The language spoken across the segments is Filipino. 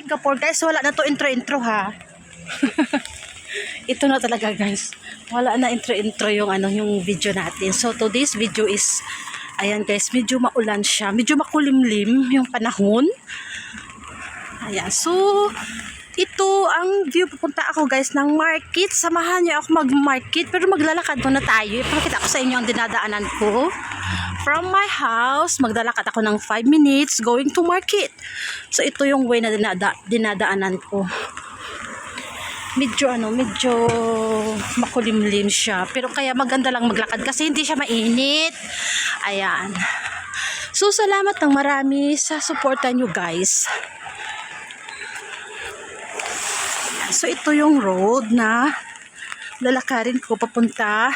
Singapore guys, wala na to intro ha. Ito na talaga guys. Wala na intro yung yung video natin. So today's video is ayan guys, medyo maulan siya. Medyo makulimlim yung panahon. Ayan. So ito ang view. Pupunta ako guys ng market. Samahan niyo ako mag-market. Pero maglalakad muna tayo. Ipakita ko sa inyo ang dinadaanan ko. From my house, maglalakad ako ng 5 minutes going to market. So ito yung way na dinadaanan ko. Medyo makulimlim siya. Pero kaya maganda lang maglakad kasi hindi siya mainit. Ayan. So salamat ng marami sa suporta nyo guys. So ito yung road na lalakarin ko papunta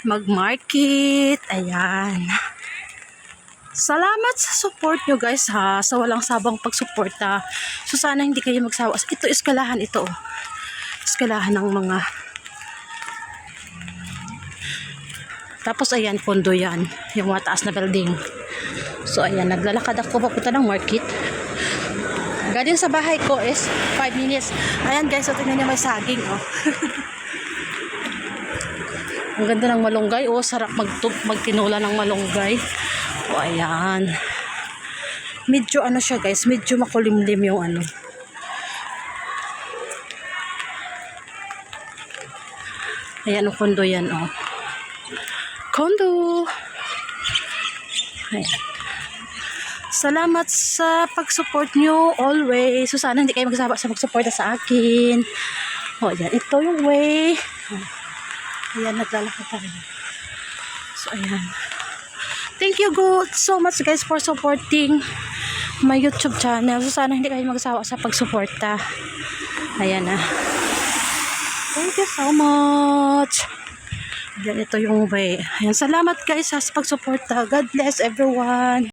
mag-market. Ayan. Salamat sa support nyo guys ha. Sa walang sabang pagsuporta. So sana hindi kayo magsawa. Ito eskalahan ito. Eskalahan ng mga. Tapos ayan, kondo yan. Yung mataas na building. So ayan, naglalakad ako papunta ng market. Galing sa bahay ko is 5 minutes. Ayan guys, so tingnan niyo may saging oh. Ang ganda ng malunggay. Oh, sarap magtinula ng malunggay. Oh, ayan. Medyo siya guys. Medyo makulimlim yung Ayan, kondo yan, oh. Kondo. Ayan. Salamat sa pag-support nyo always. So, sana hindi kayo magsawa sa mag-support sa akin. Oh, ayan. Ito yung way. Oh. Ayan, naglalakad pa rin. So, ayan. Thank you so much guys for supporting my YouTube channel. So, sana hindi kayo magsawa sa pag-suporta. Ayan na. Thank you so much. Ayan, ito yung way. Ayan, salamat guys sa pag-suporta. God bless everyone.